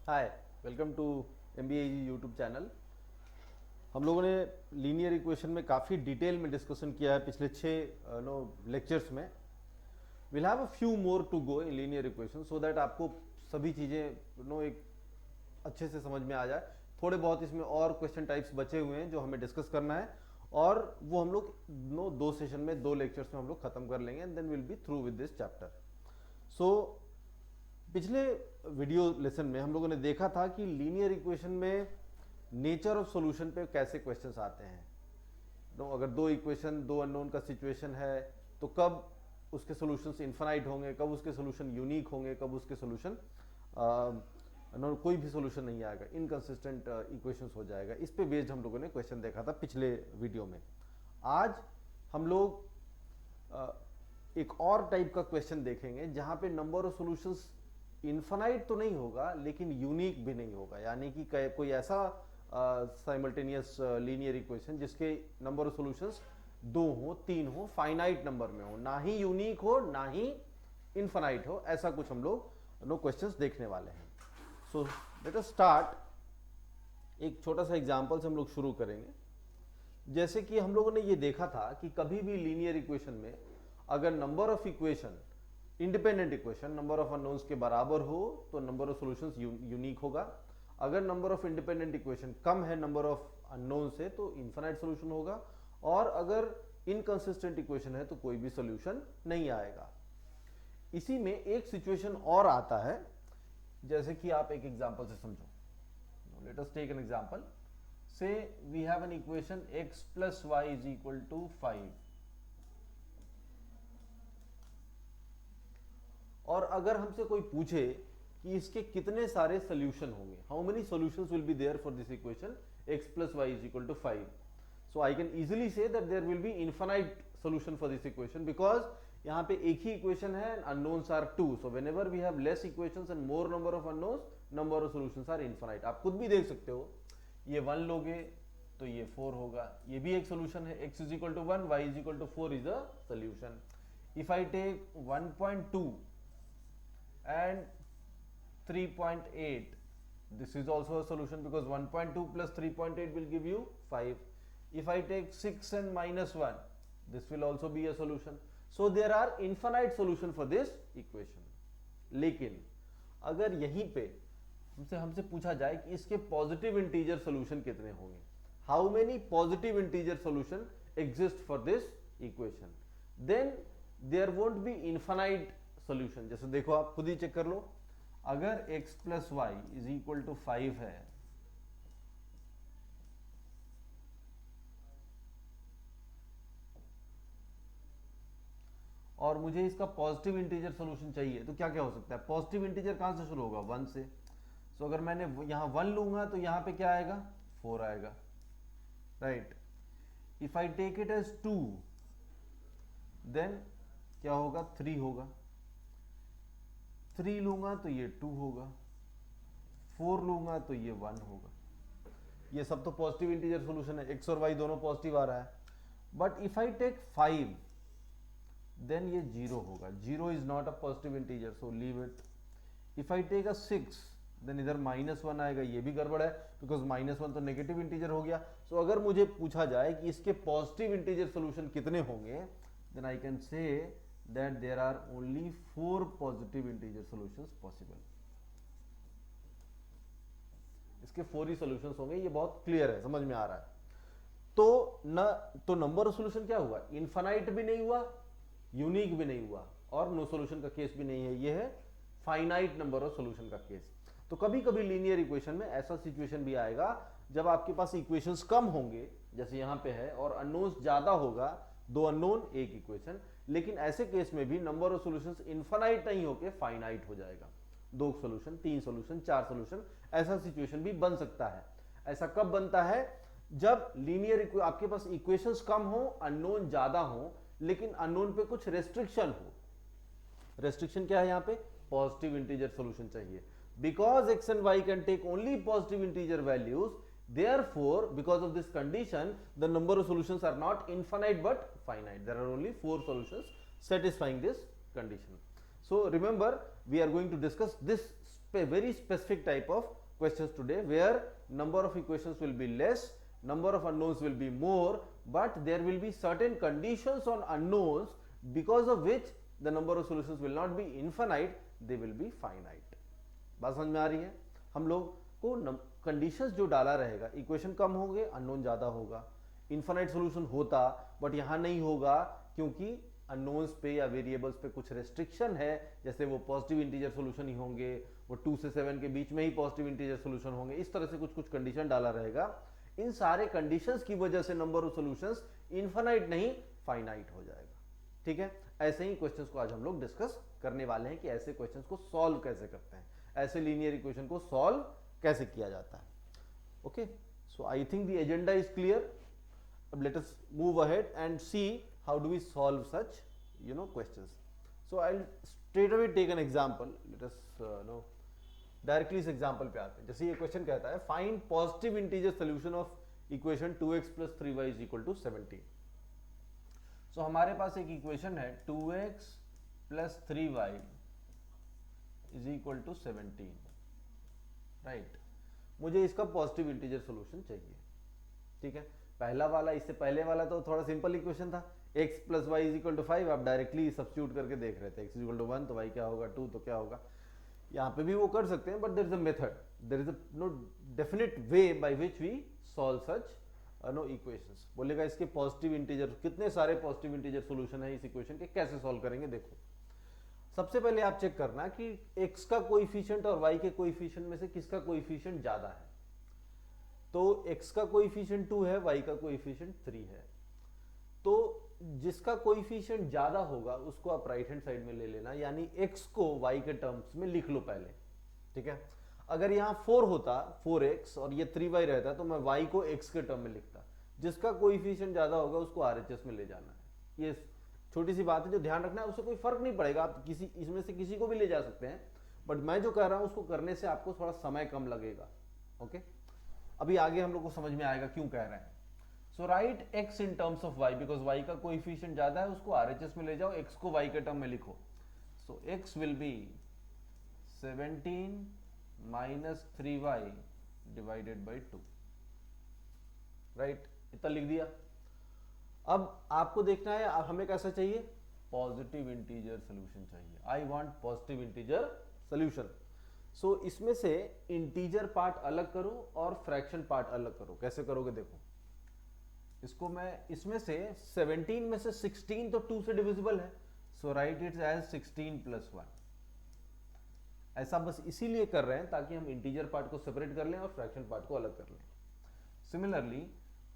Hi, welcome to MBA YouTube channel. हम लोगों ने लीनियर इक्वेशन में काफ़ी डिटेल में डिस्कशन किया है पिछले 6 लेक्चर्स में। Will have a few more to go in linear equation so that आपको सभी चीज़ें एक अच्छे से समझ में आ जाए। थोड़े बहुत इसमें और क्वेश्चन टाइप्स बचे हुए हैं जो हमें डिस्कस करना है, और वो हम लोग 2 सेशन में 2 लेक्चर्स में हम लोग खत्म कर लेंगे and then will be through with this chapter. So पिछले वीडियो लेसन में हम लोगों ने देखा था कि लीनियर इक्वेशन में नेचर ऑफ सॉल्यूशन पे कैसे क्वेश्चंस आते हैं। अगर दो इक्वेशन, दो अननोन का सिचुएशन है तो कब उसके सॉल्यूशंस इनफाइनाइट होंगे, कब उसके सॉल्यूशन यूनिक होंगे, कब उसके सॉल्यूशन कोई भी सॉल्यूशन नहीं आएगा, इनकंसिस्टेंट इक्वेशंस हो जाएगा। इस पे बेस्ड हम लोगों ने क्वेश्चन देखा था पिछले वीडियो में। आज हम लोग एक और टाइप का क्वेश्चन देखेंगे जहां पे नंबर ऑफ सॉल्यूशंस इनफाइनाइट तो नहीं होगा लेकिन यूनिक भी नहीं होगा, यानी कि कोई ऐसा साइमल्टेनियस लीनियर इक्वेशन जिसके नंबर ऑफ सॉल्यूशंस 2 हो, 3 हो, फाइनाइट नंबर में हो, ना ही यूनिक हो ना ही इनफाइनाइट हो। ऐसा कुछ हम लोग क्वेश्चंस देखने वाले हैं। So let us start. एक छोटा सा एग्जांपल से हम लोग शुरू करेंगे। जैसे कि हम लोगों ने ये देखा था कि कभी भी लीनियर इक्वेशन में अगर number of equation, independent equation number of unknowns के बराबर हो तो नंबर ऑफ सॉल्यूशंस यूनिक होगा। अगर नंबर ऑफ इंडिपेंडेंट इक्वेशन कम है नंबर ऑफ अननोन से तो इनफाइनाइट सॉल्यूशन होगा, और अगर इनकंसिस्टेंट इक्वेशन है तो कोई भी सॉल्यूशन नहीं आएगा। इसी में एक सिचुएशन और आता है, जैसे कि आप एक एग्जांपल से समझो। Let us take an example. Say we have an equation x plus Y is equal to 5, और अगर हमसे कोई पूछे कि इसके कितने सारे सोल्यूशन होंगे, how many solutions will be there for this equation x plus Y is equal to 5, so I can easily say that there will be infinite solution for this equation, because यहां पे एक ही equation है, unknowns are 2, so whenever we have less equations and more number of unknowns, number of solutions are infinite. आप खुद भी देख सकते हो, ये 1 लोगे तो ये 4 होगा, ये भी एक सोल्यूशन है। x is equal to 1, y is equal to 4 is a solution. If I take 1.2 and 3.8, this is also a solution because 1.2 plus 3.8 will give you 5. If I take 6 and minus 1, this will also be a solution. So there are infinite solution for this equation. लेकिन अगर यहीं पे हमसे पूछा जाए कि इसके positive integer solution कितने होंगे, how many positive integer solution exist for this equation, then there won't be infinite solution. जैसे देखो, आप खुद ही चेक कर लो, अगर x plus Y is equal to 5 है और मुझे इसका पॉजिटिव इंटीजर सोल्यूशन चाहिए तो क्या क्या हो सकता है। पॉजिटिव इंटीजर कहां से शुरू होगा, 1 से। सो अगर मैंने यहां 1 लूंगा तो यहां पे क्या आएगा, 4 आएगा, right. If I take it as 2 then क्या होगा, 3 होगा। 3 लूंगा तो ये 2 होगा, 4 लूंगा तो ये 1 होगा। ये सब तो पॉजिटिव इंटीजर सॉल्यूशन है, x और y दोनों पॉजिटिव आ रहा है। But if I take 5 then ये 0 होगा, 0 is not a positive integer, so leave it. If I take a 6 then इधर -1 आएगा, ये भी गड़बड़ है बिकॉज -1 तो नेगेटिव इंटीजर हो गया। सो अगर मुझे पूछा जाए कि इसके पॉजिटिव इंटीजर सॉल्यूशन कितने होंगे, then I can say that there are only 4 positive integer solutions possible. इसके 4 ही सॉल्यूशंस होंगे, ये बहुत क्लियर है, समझ में आ रहा है। तो नंबर ऑफ सॉल्यूशन क्या हुआ, इनफाइनाइट भी नहीं हुआ, यूनिक भी नहीं हुआ, और नो सॉल्यूशन का केस भी नहीं है, ये है फाइनाइट नंबर ऑफ सॉल्यूशन का केस। तो कभी कभी लीनियर इक्वेशन में ऐसा सिचुएशन भी आएगा जब आपके पास इक्वेशंस कम होंगे, जैसे यहां पे है, और अननोन्स ज्यादा होगा, 2 अननोन 1 इक्वेशन, लेकिन ऐसे केस में भी नंबर ऑफ सॉल्यूशंस इनफाइनाइट नहीं होके फाइनाइट हो जाएगा। 2 सॉल्यूशन, 3 सॉल्यूशन, 4 सॉल्यूशन, ऐसा सिचुएशन भी बन सकता है। ऐसा कब बनता है, जब लीनियर आपके पास इक्वेशंस कम हो, अननोन ज्यादा हो, लेकिन अननोन पे कुछ रेस्ट्रिक्शन हो। रेस्ट्रिक्शन क्या है यहां पे, पॉजिटिव इंटीजर सॉल्यूशन चाहिए, because x and y can take only positive integer values. Therefore, because of this condition, the number of solutions are not infinite but finite. There are only 4 solutions satisfying this condition. So remember, we are going to discuss this very specific type of questions today where number of equations will be less, number of unknowns will be more, but there will be certain conditions on unknowns because of which the number of solutions will not be infinite, they will be finite. बात समझ में आ रही है? हम लोग को conditions जो डाला रहेगा, इक्वेशन कम होंगे, अननोन ज्यादा होगा, इनफाइनाइट सॉल्यूशन होता बट यहां नहीं होगा क्योंकि अननोन्स पे या वेरिएबल्स पे कुछ रेस्ट्रिक्शन है, जैसे वो पॉजिटिव इंटीजर सॉल्यूशन ही होंगे, वो 2 से 7 के बीच में ही पॉजिटिव इंटीजर सॉल्यूशन होंगे, इस तरह से कुछ कुछ कंडीशन डाला रहेगा। इन सारे कंडीशंस की वजह से नंबर ऑफ सॉल्यूशंस इनफाइनाइट नहीं फाइनाइट हो जाएगा। ठीक है, ऐसे ही क्वेश्चंस को आज हम लोग डिस्कस करने वाले हैं कि ऐसे क्वेश्चंस को सॉल्व कैसे करते हैं, ऐसे लीनियर इक्वेशन को सॉल्व कैसे किया जाता है। Okay, so I think the agenda is clear. अब let us move ahead and see how do we solve such questions. So I straight away take an example. Let us directly इस example पे आते हैं। जैसे ये question कहता है find positive integer solution of equation 2x + 3y = 17। So हमारे पास एक इक्वेशन है 2x + 3y = 17, राइट। मुझे इसका पॉजिटिव इंटीजर सॉल्यूशन चाहिए। ठीक है, पहला वाला, इससे पहले वाला तो थोड़ा सिंपल इक्वेशन था, x + y = 5। आप डायरेक्टली सब्स्टिट्यूट करके देख रहे थे, x = 1 तो y क्या होगा, 2 तो क्या होगा। यहाँ पे भी वो कर सकते हैं, but there is a method, there is no definite way by which we solve such equations. बोलेगा इसके पॉजिटिव इंटीजर, कितने सारे पॉजिटिव इंटीजर सॉल्यूशन है इस इक्वेशन के, कैसे सॉल्व करेंगे। देखो, सबसे पहले आप चेक करना कि x का कोएफिशिएंट और y के कोएफिशिएंट में से किसका कोएफिशिएंट ज्यादा है। तो x का कोएफिशिएंट 2 है, y का कोएफिशिएंट 3 है। तो जिसका कोएफिशिएंट ज्यादा होगा उसको आप राइट हैंड साइड में ले लेना, यानी x को y के टर्म्स में लिख लो पहले। ठीक है, अगर यहाँ 4 होता, 4x और ये 3y रहता तो मैं y को x के टर्म में लिखता। जिसका कोएफिशिएंट ज्यादा होगा उसको RHS में ले जाना है। ये छोटी सी बात है जो ध्यान रखना है, उससे कोई फर्क नहीं पड़ेगा, आप किसी इसमें से किसी को भी ले जा सकते हैं, बट मैं जो कह रहा हूं उसको करने से आपको थोड़ा समय कम लगेगा। ओके, अभी आगे हम लोग को समझ में आएगा क्यों कह रहे हैं। So write x in terms of y, because y का कोएफिशिएंट ज्यादा है, उसको RHS में ले जाओ, x को y के टर्म में लिखो। सो x will be 17 - 3y / 2, right. इतना लिख दिया। अब आपको देखना है, अब हमें कैसा चाहिए, पॉजिटिव इंटीजर सॉल्यूशन चाहिए। I want positive integer solution. So इसमें से इंटीजर पार्ट अलग करो और फ्रैक्शन पार्ट अलग करो। कैसे करोगे, देखो, इसको मैं इसमें से 17 में से 16 तो 2 से डिविजिबल है, सो राइट इट एज 16 + 1। ऐसा बस इसीलिए कर रहे हैं ताकि हम इंटीजर पार्ट को सेपरेट कर लें और फ्रैक्शन पार्ट को अलग कर लें। सिमिलरली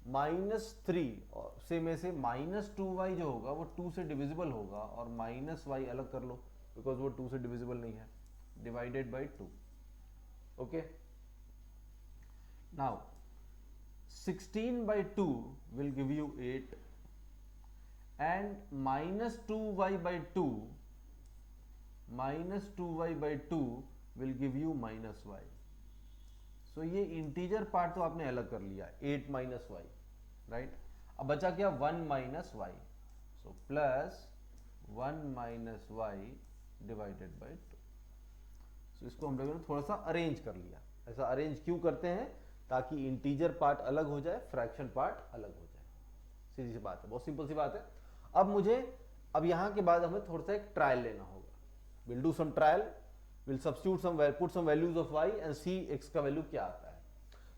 -3 से में से -2y जो होगा वो 2 से डिविजिबल होगा, और -y अलग कर लो बिकॉज वो 2 से डिविजिबल नहीं है, / 2। Okay, now 16/2 will give you 8 and -2y/2 will give you -y। सो ये इंटीजर पार्ट तो आपने अलग कर लिया, 8 - y, राइट। अब बचा क्या, 1 - y, सो +1 - y / 2। सो इसको हम लोगों ने थोड़ा सा अरेंज कर लिया। ऐसा अरेंज क्यों करते हैं, ताकि इंटीजर पार्ट अलग हो जाए, फ्रैक्शन पार्ट अलग हो जाए। सीधी सी बात है, बहुत सिंपल सी बात है। अब यहां के बाद हमें थोड़ा सा एक ट्रायल लेना होगा। Will do some trial, will substitute some, put some values of y and see x का वैल्यू क्या आता है।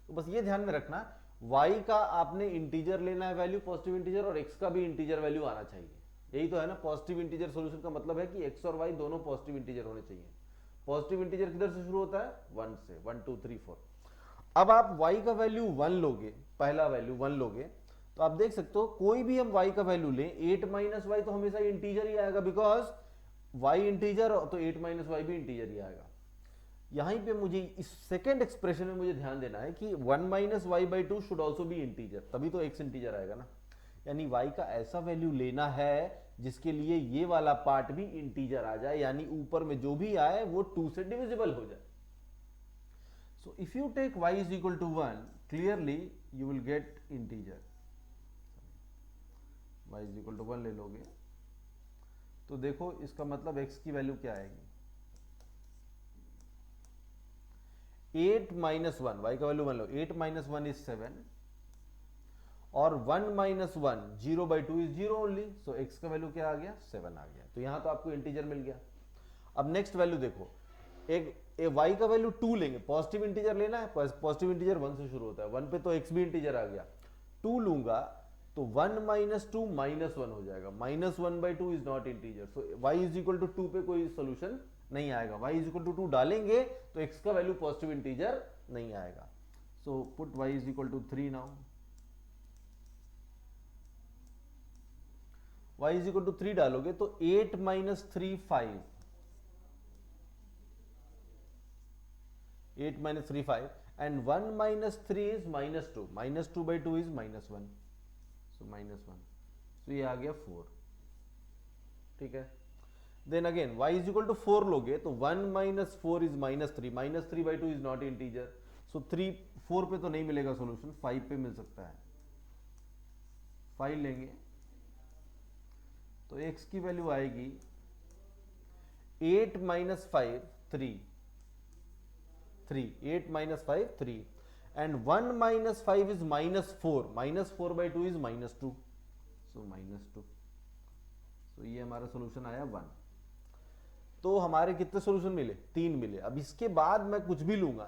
तो बस ये ध्यान में रखना, y का आपने इंटीजर लेना है वैल्यू, पॉजिटिव इंटीजर, और x का भी इंटीजर वैल्यू आना चाहिए। यही तो है ना पॉजिटिव इंटीजर सॉल्यूशन का मतलब, है कि x और y दोनों पॉजिटिव इंटीजर होने चाहिए। पॉजिटिव इंटीजर किधर से शुरू होता है, 1 से, 1 2 3 4। अब आप y का वैल्यू 1 लोगे, पहला वैल्यू 1 लोगे, तो आप देख सकते हो कोई भी हम y का वैल्यू लें, 8 - y तो हमेशा इंटीजर ही आएगा, बिकॉज y इंटीजर तो 8 - y भी इंटीजर ही आएगा। यहीं पे मुझे इस सेकेंड एक्सप्रेशन में मुझे ध्यान देना है कि 1 - y/2 should also be integer, तभी तो x इंटीजर आएगा ना। यानी y का ऐसा वैल्यू लेना है जिसके लिए ये वाला पार्ट भी इंटीजर आ जाए, यानी ऊपर में जो भी आए वो 2 से डिविजिबल हो जाए। So if you take y = 1, clearly you will get integer. y = 1 ले लोगे तो देखो इसका मतलब x की वैल्यू क्या आएगी, 8 माइनस 1, वाई का वैल्यू 1 लो, 8 माइनस 1 इज 7 और 1 minus 1 0/2 is 0 only, so x का वैल्यू क्या आ गया 7 आ गया। तो यहां तो आपको इंटीजर मिल गया। अब नेक्स्ट वैल्यू देखो, एक y का वैल्यू 2 लेंगे, पॉजिटिव इंटीजर लेना है, पॉजिटिव इंटीजर 1 से शुरू होता है, 1 पे तो x भी इंटीजर आ गया, 2 लूंगा तो 1 माइनस 2 माइनस 1 हो जाएगा, -1/2 is not integer, so y is equal to 2 पे कोई सोल्यूशन नहीं आएगा, y इज इक्वल टू 2 डालेंगे तो x का वैल्यू पॉजिटिव इंटीजर नहीं आएगा, so put y is equal to 3 now, y is equal to 3 डालोगे तो 8 minus 3 5, 8 minus 3 5 and 1 minus 3 is -2, -2/2 is -1, so -1, so ये आ गया 4, ठीक है। Then again y is equal to 4 लोगे तो 1 minus 4 is -3, -3/2 is not integer, so 4 पे तो नहीं मिलेगा सॉल्यूशन, 5 पे मिल सकता है, 5 लेंगे तो x की वैल्यू आएगी 8 minus 5 3, 8 minus 5 3 and 1 minus 5 is -4, -4/2 is -2, so -2, so ये हमारा सॉल्यूशन आया 1। तो हमारे कितने सॉल्यूशन मिले, 3 मिले। अब इसके बाद मैं कुछ भी लूंगा,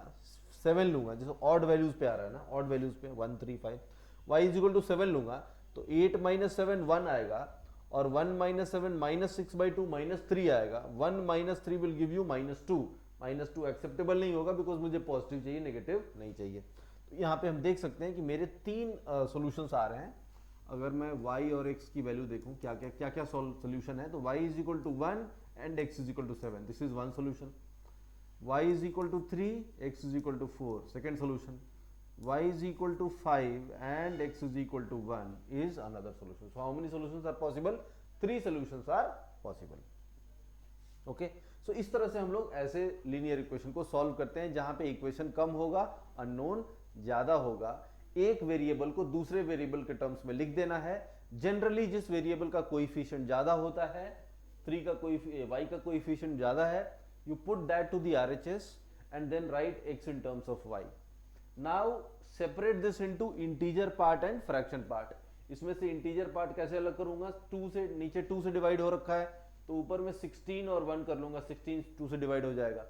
7 लूंगा, जैसे ऑड वैल्यूज पे आ रहा है ना, ऑड वैल्यूज पे 1 3 5, y इज इक्वल टू 7 लूंगा तो 8 माइनस 7 1 आएगा और 1 माइनस 7 -6/2 -3 आएगा, 1 minus 3 will give you -2, -2 acceptable नहीं होगा बिकॉज मुझे पॉजिटिव चाहिए, नेगेटिव नहीं चाहिए। तो यहाँ पे हम देख सकते हैं कि मेरे 3 सॉल्यूशंस आ रहे हैं। अगर मैं y और x की वैल्यू देखूं क्या क्या सॉल्यूशन है, तो y is equal to 1 and x is equal to 7, this is one solution. y is equal to 3, x is equal to 4, second solution. y is equal to 5 and x is equal to 1 is another solution. So how many solutions are possible? 3 solutions are possible. Okay, so इस तरह से हम लोग ऐसे linear equation को solve करते हैं जहां पे इक्वेशन कम होगा, अननोन ज्यादा होगा, एक वेरिएबल को दूसरे वेरिएबल के टर्म्स में लिख देना है। जनरली जिस वेरिएबल का कोएफिशिएंट ज्यादा होता है, 3 का y का कोएफिशिएंट ज्यादा है, you put that to the RHS and then write x in terms of y. Now separate this into integer part and fraction part. इसमें से इंटीजर पार्ट कैसे अलग करूंगा, 2 से नीचे 2 से डिवाइड हो रखा है तो ऊपर में 16 और 1 कर लूंगा, 16 2 से डिवाइड हो जाएगा।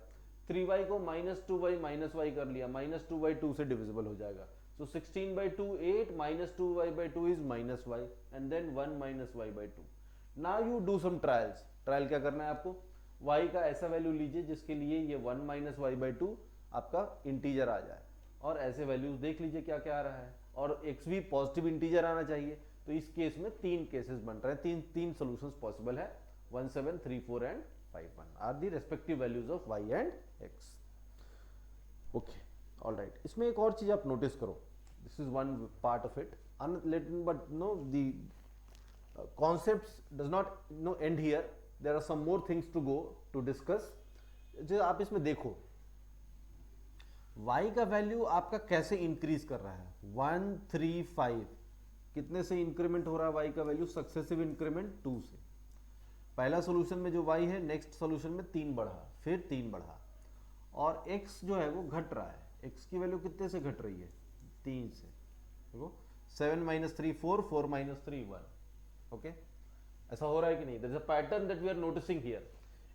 3y को -2y -y कर लिया, -2y 2 से डिविजिबल हो जाएगा, so 16/2 8, -2y/2 is -y and then 1 -y/2. Now you do some trials. Trial क्या करना है आपको, y का ऐसा वैल्यू लीजिए जिसके लिए ये 1 -y/2 आपका इंटीजर आ जाए, और ऐसे वैल्यूज देख लीजिए क्या क्या आ रहा है, और x भी पॉजिटिव इंटीजर आना चाहिए। तो इस केस में 3 केसेस बन रहे हैं, तीन सॉल्यूशंस पॉसिबल है, 1 7 3 4 and 5 1 are the respective values of y and x। Okay, alright. इसमें एक और चीज आप नोटिस करो, this is one part of it, but no the concepts does not no end here, there are some more things to go to discuss. जो आप इसमें देखो y का वैल्यू आपका कैसे इंक्रीज कर रहा है, 1 3 5 कितने से इंक्रीमेंट हो रहा है y का वैल्यू, सक्सेसिव इंक्रीमेंट 2 से। पहला सॉल्यूशन में जो y है, नेक्स्ट सॉल्यूशन में 3 बढ़ा, फिर 3 बढ़ा, और x जो है वो घट रहा है, x की वैल्यू कितने से घट रही है, 3 से। देखो 7 - 3 4, 4 - 3 1, ओके, ऐसा हो रहा है कि नहीं, there is a pattern that we are noticing here.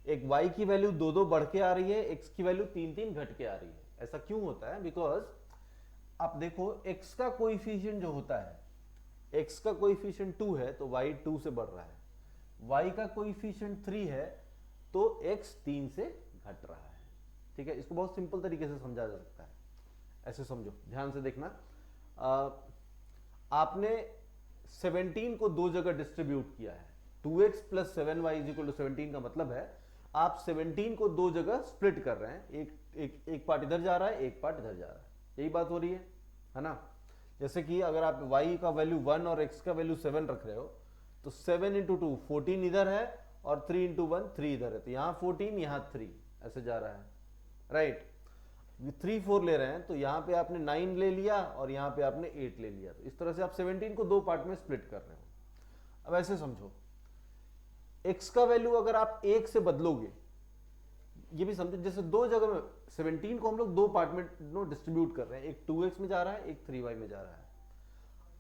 एक y की वैल्यू 2 2 बढ़ के आ रही है, x की वैल्यू 3 3 घट के आ रही है। ऐसा क्यों होता है, बिकॉज आप देखो x का कोएफिशिएंट जो होता है, x का कोएफिशिएंट 2 है तो y 2 से बढ़ रहा है, y का कोएफिशिएंट 3 है तो x 3 से घट रहा है। ठीक है, इसको बहुत सिंपल तरीके से समझा जा सकता है, ऐसे समझो, ध्यान से देखना। आपने 17 को 2 जगह डिस्ट्रीब्यूट किया है, 2x + 7y = 17 का मतलब है आप 17 को 2 जगह स्प्लिट कर रहे हैं, एक पार्ट इधर जा रहा है, एक पार्ट इधर जा रहा है, यही बात हो रही है ना। जैसे कि अगर आप y का वैल्यू 1 और x का वैल्यू 7 रख रहे हो तो 7 × 2 14 इधर है और 3 × 1 3 इधर है, तो यहाँ 14 यहाँ 3 ऐसे जा रहा है, राइट। 3 4 ले रहे हैं तो यहाँ पे आपने 9 ले लिया और यहाँ पे आपने 8 ले लिया, तो इस तरह से आप 17 को 2 पार्ट में स्प्लिट कर रहे हो। अब ऐसे समझो, x का वैल्यू अगर आप 1 से बदलोगे, ये भी समझे, जैसे दो जगह में 17 को हम लोग दो पार्ट में डिस्ट्रीब्यूट कर रहे हैं, एक 2x में जा रहा है, एक 3y में जा रहा है।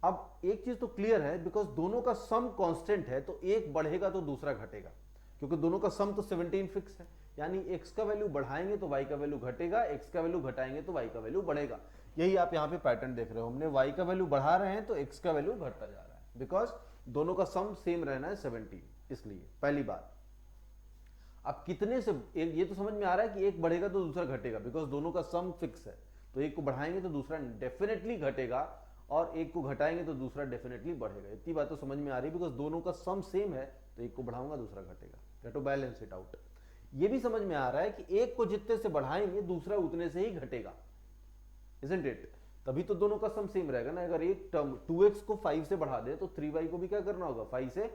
अब एक चीज तो क्लियर है, बिकॉज दोनों का सम कांस्टेंट है, तो एक बढ़ेगा तो दूसरा घटेगा, क्योंकि दोनों का सम तो 17 फिक्स है। यानी x का वैल्यू बढ़ाएंगे तो y का वैल्यू घटेगा, x का वैल्यू घटाएंगे तो y का वैल्यू बढ़ेगा। यही आप यहाँ पे पैटर्न देख रहे हो, हमने y का वैल्यू बढ़ा रहे हैं तो x का वैल्यू घटता जा रहा है, बिकॉज दोनों का सम सेम रहना है 17, इसलिए पहली बात। अब कितने से ये तो समझ में आ रहा है कि एक बढ़ेगा तो दूसरा घटेगा, बिकॉज दोनों का सम फिक्स है, तो एक को बढ़ाएंगे तो दूसरा डेफिनेटली घटेगा, और एक को घटाएंगे तो दूसरा डेफिनेटली बढ़ेगा। इतनी बात तो समझ में आ रही है, बिकॉज दोनों का सम सेम है, तो एक को बढ़ाऊंगा दूसरा घटेगा, टू बैलेंस इट आउट। ये भी समझ में आ रहा है कि एक को जितने से बढ़ाएंगे दूसरा उतने से ही घटेगा, इजंट इट? तभी तो दोनों का सम सेम रहेगा ना। अगर एक टर्म 2x को 5 से बढ़ा दे तो 3y को भी क्या करना होगा, 5 से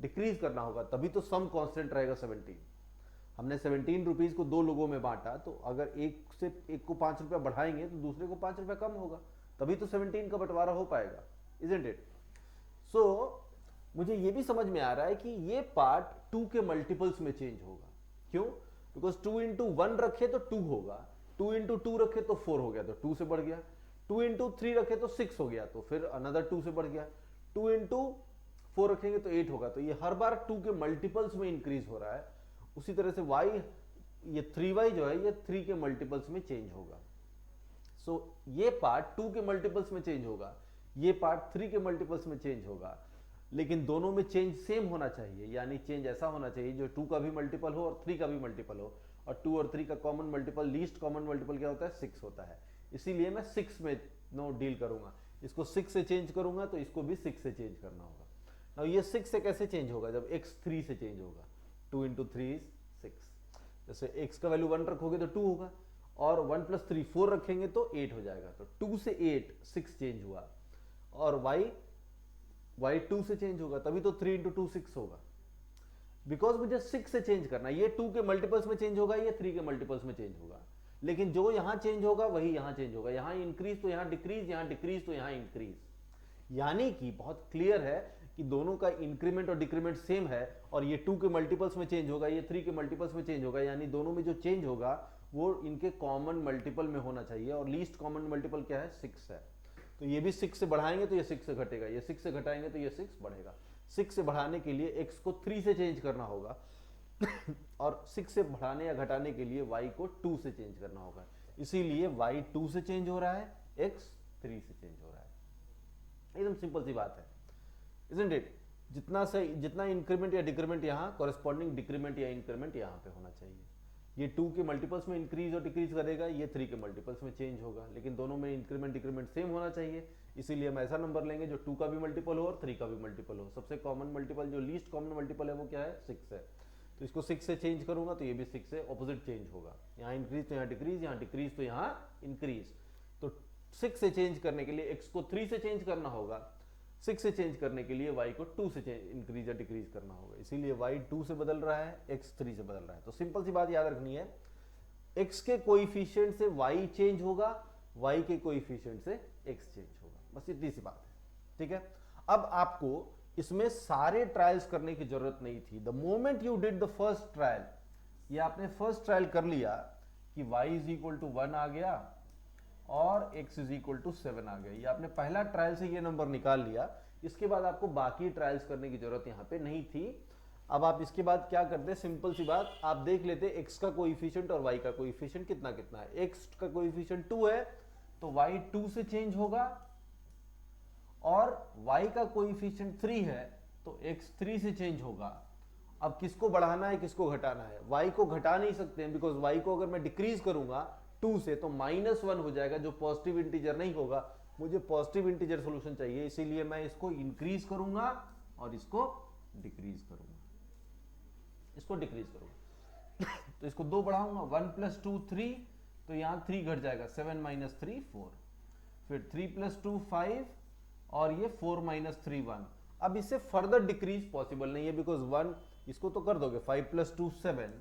डिक्रीज करना होगा, तभी तो सम कांस्टेंट रहेगा 17। हमने 17 रुपीज को दो लोगों में बांटा, तो अगर एक को 5 रुपया बढ़ाएंगे तो दूसरे को 5 रुपया कम होगा, तभी तो 17 का बंटवारा हो पाएगा, इजंट इट? सो मुझे ये भी समझ में आ रहा है कि ये पार्ट 2 के मल्टीपल्स में चेंज होगा। क्यों? बिकॉज 2 इंटू 1 रखे तो 2 होगा, 2 इंटू 2 रखे तो 4 हो गया, तो 2 से बढ़ गया, 2 इंटू 3 रखे तो 6 हो गया, तो फिर अनदर 2 से बढ़ गया, 2 इंटू 4 रखेंगे तो 8 होगा। तो ये हर बार 2 के मल्टीपल्स में इंक्रीज हो रहा है। उसी तरह से y, ये 3y जो है ये 3 के मल्टीपल्स में चेंज होगा। सो ये पार्ट 2 के मल्टीपल्स में चेंज होगा, ये पार्ट 3 के मल्टीपल्स में चेंज होगा, लेकिन दोनों में चेंज सेम होना चाहिए। यानी चेंज ऐसा होना चाहिए जो 2 का भी मल्टीपल हो और 3 का भी मल्टीपल हो, और 2 और 3 का common multiple, least common multiple क्या होता है, 6 होता है। इसीलिए मैं 6 में डील करूंगा, इसको 6 से चेंज करूंगा तो इसको भी 6 से चेंज करना होगा। अब ये 6 से कैसे चेंज होगा, जब x 3 से चेंज होगा, 2 इंटू 3 इज 6। जैसे x का वैल्यू 1 रखोगे तो 2 होगा, और 1 प्लस 3 4 रखेंगे तो 8 हो जाएगा, तो 2 से 8 6 चेंज हुआ, और y 2 से चेंज होगा, तभी तो 3 इंटू 2 6 होगा। बिकॉज मुझे 6 से चेंज करना, ये 2 के मल्टीपल्स में चेंज होगा, ये 3 के मल्टीपल्स में चेंज होगा, लेकिन जो यहां चेंज होगा वही यहां चेंज होगा। यहां इंक्रीज तो यहां डिक्रीज, यहां डिक्रीज तो यहां इंक्रीज। यानी कि बहुत क्लियर है कि दोनों का इंक्रीमेंट और डिक्रीमेंट सेम है, और ये 2 के मल्टीपल्स में चेंज होगा, ये 3 के मल्टीपल्स में चेंज होगा। यानी दोनों में जो चेंज होगा वो इनके कॉमन मल्टीपल में होना चाहिए, और लीस्ट कॉमन मल्टीपल क्या है, 6 है। तो ये भी 6 से बढ़ाएंगे तो ये 6 से घटेगा, ये 6 से घटाएंगे तो ये 6 बढ़ेगा। 6 से बढ़ाने के लिए x को 3 से चेंज करना होगा और 6 से बढ़ाने या घटाने के लिए y को 2 से चेंज करना होगा। इसीलिए y 2 से चेंज हो रहा है, x 3 से चेंज हो रहा है। एकदम सिंपल सी बात है, इजंट इट? जितना इंक्रीमेंट या डिक्रीमेंट यहाँ, कॉरेस्पॉन्डिंग डिक्रीमेंट या इंक्रीमेंट यहाँ पे होना चाहिए। ये 2 के मल्टीपल्स में इंक्रीज और डिक्रीज करेगा, ये 3 के मल्टीपल्स में चेंज होगा, लेकिन दोनों में इंक्रीमेंट डिक्रीमेंट सेम होना चाहिए। इसीलिए हम ऐसा नंबर लेंगे जो 2 का भी मल्टीपल हो और 3 का भी मल्टीपल हो। सबसे कॉमन मल्टीपल, जो लीस्ट कॉमन मल्टीपल है, वो क्या है, 6 है। तो इसको 6 से चेंज करूंगा तो ये भी 6 से ऑपोजिट चेंज होगा। यहाँ इंक्रीज तो यहाँ डिक्रीज, यहाँ डिक्रीज तो यहाँ इंक्रीज। तो 6 से चेंज करने के लिए x को 3 से चेंज करना होगा, 6 से चेंज करने के लिए y को 2 से इंक्रीज या डिक्रीज करना होगा। इसीलिए y 2 से बदल रहा है, x 3 से बदल रहा है। तो सिंपल सी बात याद रखनी है, x के कोएफिशिएंट से y चेंज होगा, y के कोएफिशिएंट से x चेंज होगा। बस इतनी सी बात है, ठीक है? अब आपको इसमें सारे ट्रायल्स करने की जरूरत नहीं थी। The moment you did the first trial, ये आपने फर्स्ट ट्रायल कर लिया कि y इज इक्वल टू 1 आ गया और x इज इक्वल टू 7 आ गया, ये आपने पहला ट्रायल से ये नंबर निकाल लिया। इसके बाद आपको बाकी ट्रायल्स करने की जरूरत यहाँ पे नहीं थी। अब आप इसके बाद क्या करते हैं, सिंपल सी बात, आप देख लेते x का कोएफिशिएंट और y का कोएफिशिएंट कितना कितना है। x का कोएफिशिएंट 2 है तो y 2 से चेंज होगा, और y का कोएफिशिएंट 3 है तो x 3 से चेंज होगा। अब किसको बढ़ाना है, किसको घटाना है? y को घटा नहीं सकते हैं, बिकॉज y को अगर मैं डिक्रीज करूंगा 2 से तो -1 हो जाएगा, जो पॉजिटिव इंटीजर नहीं होगा। मुझे पॉजिटिव इंटीजर सॉल्यूशन चाहिए, इसीलिए मैं इसको इंक्रीज करूंगा और इसको डिक्रीज करूंगा, इसको डिक्रीज करूंगा। तो इसको 2 बढ़ाऊंगा, 1 + 2 3, तो यहां 3 घट जाएगा, 7 - 3 4, फिर 3 + 2 5, और ये 4 - 3 1। अब इससे फर्दर डिक्रीज पॉसिबल नहीं है, बिकॉज 1 इसको तो कर दोगे, 5 + 2 7,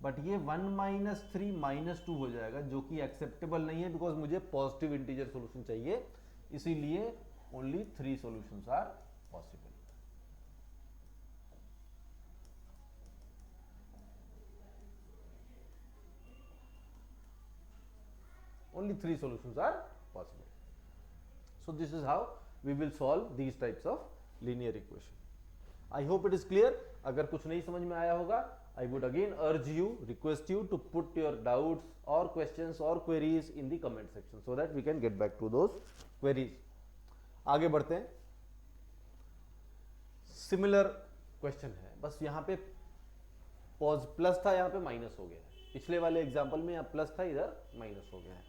बट ये 1 - 3 -2 हो जाएगा, जो कि एक्सेप्टेबल नहीं है, बिकॉज मुझे पॉजिटिव इंटीजर सॉल्यूशन चाहिए। इसीलिए only 3 solutions are possible. only 3 solutions are possible. So this is how we will solve these types of linear equation. I hope it is clear. अगर कुछ नहीं समझ में आया होगा, I would again urge you, request you to put your doubts or questions or queries in the comment section so that we can get back to those queries. आगे बढ़ते हैं. सिमिलर क्वेश्चन है, बस यहाँ पे पॉज प्लस था, यहाँ पे माइनस हो गया है. पिछले वाले एग्जांपल में यहाँ प्लस था, इधर माइनस हो गया है.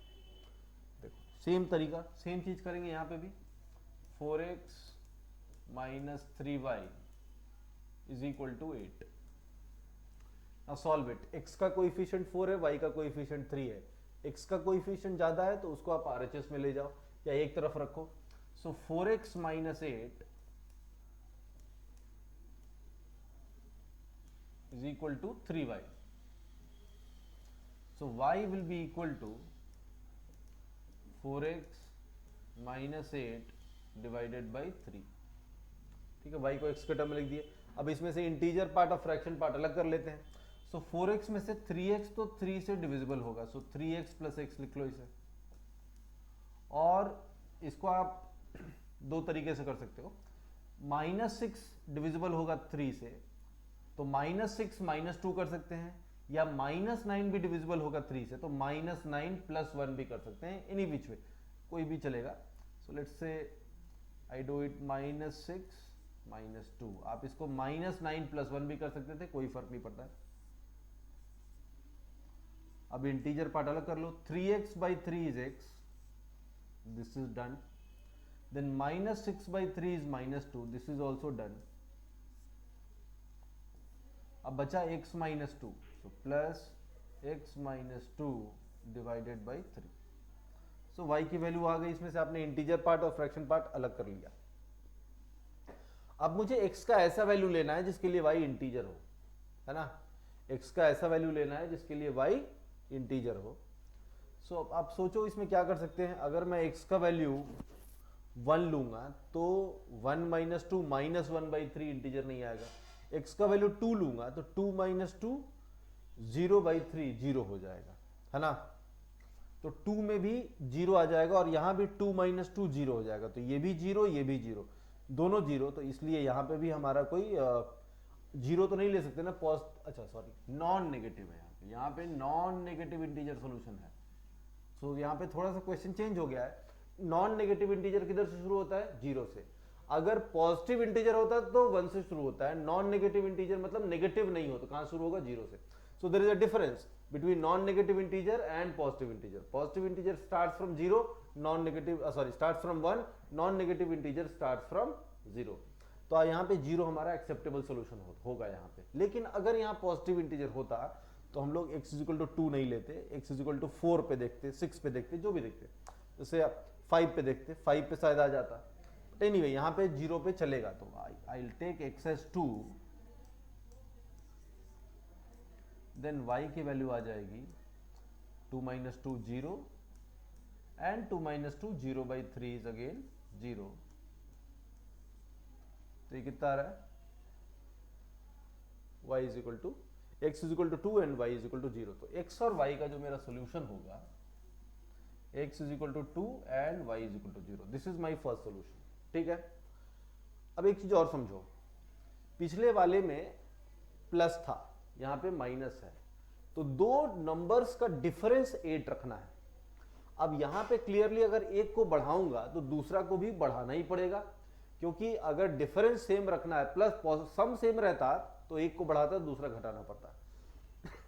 देखो सेम तरीका, सेम चीज करेंगे यहाँ पे भी. 4x minus 3y is equal to 8. Now solve it. x का कोएफिशिएंट 4 है, y का कोएफिशिएंट 3 है. x का कोएफिशिएंट ज्यादा है तो उसको आप RHS में ले जाओ या एक तरफ रखो. सो 4x minus 8 is equal to 3y. So y will be equal to 4x minus 8 divided by 3. ठीक है, y को x के टर्म में लिख दिए. अब इसमें से इंटीजर पार्ट और फ्रैक्शन पार्ट अलग कर लेते हैं. सो 4x में से 3x तो 3 से डिविजिबल होगा, सो 3x प्लस x लिख लो इसे. और इसको आप दो तरीके से कर सकते हो. -6 डिविजिबल होगा 3 से, तो -6 -2 कर सकते हैं, या -9 भी डिविजिबल होगा 3 से, तो -9 + 1 भी कर सकते हैं. एनी विच वे कोई भी चलेगा. So let's say I do it -6 -2. आप इसको -9 + 1 भी कर सकते थे, कोई फर्क नहीं पड़ता है. अब इंटीजर पार्ट अलग कर लो. 3x/3 is x, this is done. Then -6/3 is -2, this is also done. अब बचा x minus 2, so plus x minus 2 divided by 3. So y की वैल्यू आ गई. इसमें से आपने इंटीजर पार्ट और फ्रैक्शन पार्ट अलग कर लिया. अब मुझे x का ऐसा वैल्यू लेना है जिसके लिए y इंटीजर हो, है ना. x का ऐसा वैल्यू लेना है जिसके लिए y इंटीजर हो. सो आप सोचो इसमें क्या कर सकते हैं. अगर मैं x का वैल्यू 1 लूंगा तो 1 - 2 -1/3 इंटीजर नहीं आएगा. x का वैल्यू 2 लूंगा तो 2 - 2 0/3 0 हो जाएगा, है ना. तो 2 में भी 0 आ जाएगा और यहां भी 2 - 2 0 हो जाएगा. तो ये भी 0, ये भी 0, दोनों 0. तो इसलिए यहां पे भी हमारा कोई 0 तो नहीं ले सकते ना. अच्छा सॉरी, नॉन नेगेटिव है यहाँ पे नॉन नेगेटिव इंटीजर सोल्यूशन है. सो यहाँ पे थोड़ा सा क्वेश्चन चेंज हो गया है. नॉन नेगेटिव इंटीजर किधर से शुरू होता है? 0 से. अगर पॉजिटिव इंटीजर होता है तो 1 से शुरू होता है. नॉन नेगेटिव इंटीजर मतलब नेगेटिव नहीं हो तो कहां शुरू होगा? 0 से. So there is a difference between non negative integer and positive integer. Positive integer starts from 0, non negative starts from 1, non negative integer starts from 0. तो यहाँ पे 0 हमारा एक्सेप्टेबल सोल्यूशन होगा यहाँ पे. लेकिन अगर यहाँ पॉजिटिव इंटीजर होता तो हम लोग x = 2 नहीं लेते, x = 4 पे देखते, 6 पे देखते, जो भी देखते. जैसे 5 पे देखते, 5 पे शायद आ जाता. एनीवे यहाँ पे 0 पे चलेगा. तो I will take x as 2, then y की वैल्यू आ जाएगी 2 - 2 0 एंड 2 - 2 0/3 इज अगेन 0. तो ये कितना आ रहा है? y = x = 2 and y = 0. तो x और y का जो मेरा सोल्यूशन होगा, x = 2 and y = 0. This is my first solution. ठीक है. अब एक चीज और समझो. पिछले वाले में प्लस था, यहां पे माइनस है, तो दो नंबर्स का डिफरेंस 8 रखना है. अब यहां पे क्लियरली अगर एक को बढ़ाऊंगा तो दूसरा को भी बढ़ाना ही पड़ेगा, क्योंकि अगर डिफरेंस सेम रखना है, प्लस सम सेम रहता तो एक को बढ़ाता दूसरा घटाना पड़ता.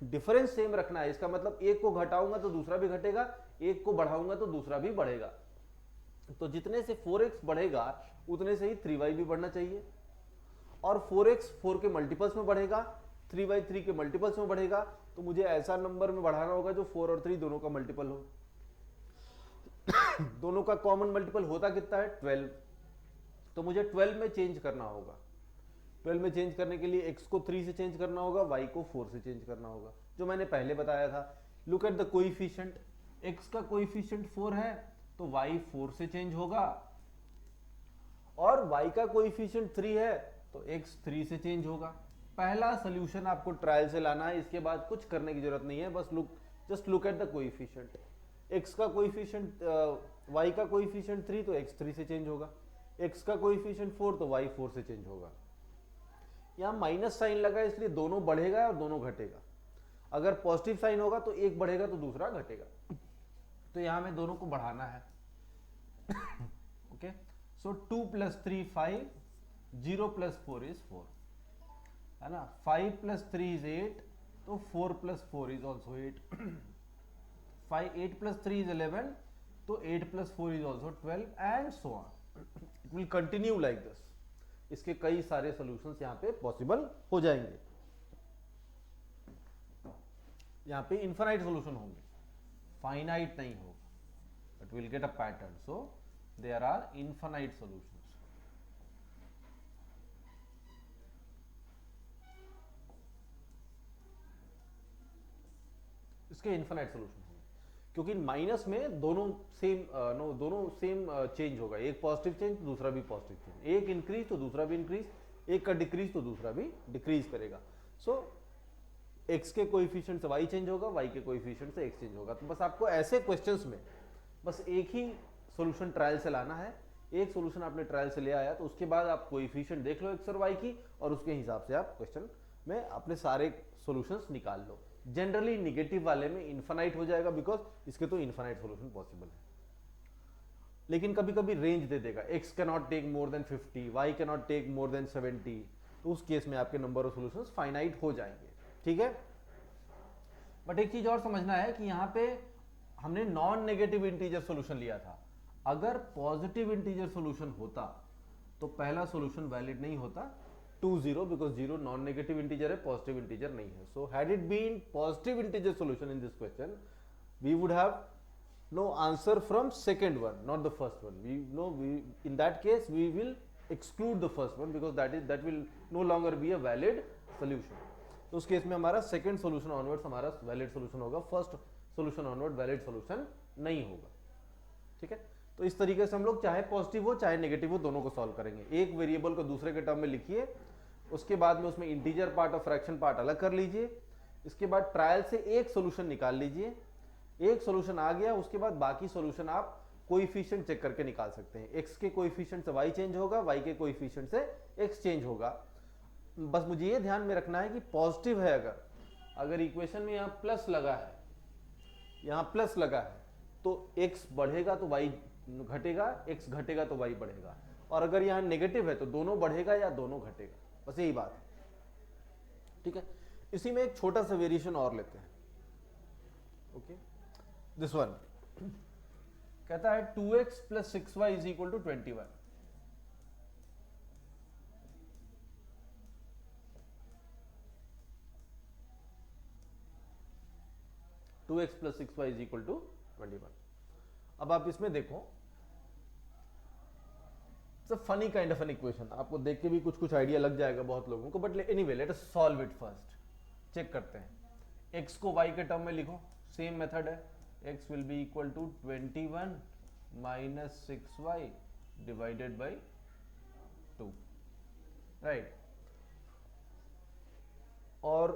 डिफरेंस सेम रखना है, इसका मतलब एक को घटाऊंगा तो दूसरा भी घटेगा, एक को बढ़ाऊंगा तो दूसरा भी बढ़ेगा. तो जितने से 4x बढ़ेगा उतने से ही 3y भी बढ़ना चाहिए. और 4x 4 के मल्टीपल्स में बढ़ेगा, 3y 3 के मल्टीपल्स में बढ़ेगा. तो मुझे ऐसा नंबर में बढ़ाना होगा जो 4 और 3 दोनों का मल्टीपल हो. दोनों का कॉमन मल्टीपल होता कितना है? 12. तो मुझे 12 में चेंज करना होगा. 12 में चेंज करने के लिए x को 3 से चेंज करना होगा, y को 4 से चेंज करना होगा, जो मैंने पहले बताया था. Look at the coefficient. x का कोएफिशिएंट 4 है तो y 4 से चेंज होगा, और y का कोएफिशिएंट 3 है तो x 3 से चेंज होगा. पहला सॉल्यूशन आपको ट्रायल से लाना है, इसके बाद कुछ करने की जरूरत नहीं है. बस just look at the coefficient. x का कोएफिशिएंट y का कोएफिशिएंट 3 तो x 3 से चेंज होगा, x का कोएफिशिएंट 4 तो y 4 से चेंज होगा। यहाँ माइनस साइन लगा है इसलिए दोनों बढ़ेगा और दोनों घटेगा। अगर पॉजिटिव साइन होगा तो एक बढ़ेगा तो दूसरा घटेगा, तो यहाँ में दोनों को बढ़ाना है। ओके, सो 2 + 3 5, 0 + 4 is 4, है ना। 5 + 3 is 8, तो 4 + 4 is also 8। 8 + 3 is 11, तो 8 + 4 is also 12 and so on। It will continue like this। इसके कई सारे सॉल्यूशंस यहाँ पे पॉसिबल हो जाएंगे। यहाँ पे इनफाइनाइट सॉल्यूशन होंगे, फाइनाइट नहीं होगा, but will get a pattern. So there are infinite solutions. इसके इनफाइनाइट सॉल्यूशन होंगे, क्योंकि माइनस में दोनों सेम चेंज होगा। एक पॉजिटिव चेंज तो दूसरा भी पॉजिटिव चेंज, एक इंक्रीज तो दूसरा भी इंक्रीज, एक का डिक्रीज तो दूसरा भी डिक्रीज करेगा। सो x के कोएफिशिएंट से y चेंज होगा, y के कोएफिशिएंट से x चेंज होगा। तो बस आपको ऐसे क्वेश्चंस में बस एक ही सॉल्यूशन ट्रायल से लाना है। एक सॉल्यूशन आपने ट्रायल से ले आया तो उसके बाद आप कोएफिशिएंट देख लो x और y की, और उसके हिसाब से आप क्वेश्चन में अपने सारे सॉल्यूशंस निकाल लो। जनरली निगेटिव वाले में इनफाइनाइट हो जाएगा, बिकॉज इसके तो इनफाइनाइट सॉल्यूशन पॉसिबल है। लेकिन कभी कभी रेंज दे देगा, x cannot take more than 50, y cannot take more than 70, तो उस केस में आपके नंबर ऑफ सॉल्यूशंस फाइनाइट हो जाएंगे। ठीक है, बट एक चीज और समझना है कि यहां पे हमने नॉन नेगेटिव इंटीजर सॉल्यूशन लिया था। अगर पॉजिटिव इंटीजर सॉल्यूशन होता तो पहला सॉल्यूशन वैलिड नहीं होता 2 0, बिकॉज 0 नॉन नेगेटिव इंटीजर है, पॉजिटिव इंटीजर नहीं है। So had it been positive integer solution in this question, we would have no answer from second one, not the first one. In that case we will exclude the first one, because that will no longer be a valid solution। तो उस case में हमारा second solution onwards हमारा valid solution होगा, first solution onward valid solution नहीं होगा। ठीक है, तो इस तरीके से हम लोग चाहे पॉजिटिव हो चाहे नेगेटिव हो दोनों को सॉल्व करेंगे। एक वेरिएबल को दूसरे के टर्म में लिखिए, उसके बाद में उसमें इंटीजर पार्ट और फ्रैक्शन पार्ट अलग कर लीजिए, इसके बाद ट्रायल से एक सॉल्यूशन निकाल लीजिए। एक सॉल्यूशन आ गया, उसके बाद बाकी सॉल्यूशन आप कोएफिशिएंट चेक करके निकाल सकते हैं। x के कोएफिशिएंट से y चेंज होगा, y के कोएफिशिएंट से x चेंज होगा। बस मुझे ये ध्यान में रखना है कि पॉजिटिव है, अगर इक्वेशन में यहाँ प्लस लगा है, यहाँ प्लस लगा है, तो x बढ़ेगा तो y घटेगा, x घटेगा तो y बढ़ेगा। और अगर यहाँ नेगेटिव है तो दोनों बढ़ेगा या दोनों घटेगा, बस यही बात है। ठीक है, इसी में एक छोटा सा वेरिएशन और लेते हैं। ओके, दिस वन कहता है 2x + 6y = 21। Two X plus 6y = 21। अब आप इसमें देखो, funny kind of an equation, आपको देख के भी कुछ कुछ आइडिया लग जाएगा बहुत लोगों को, but anyway let us solve it first. Check करते हैं। x को y के टर्म में लिखो, सेम मेथड है। x will be equal to 21 minus 6y divided by 2, right? और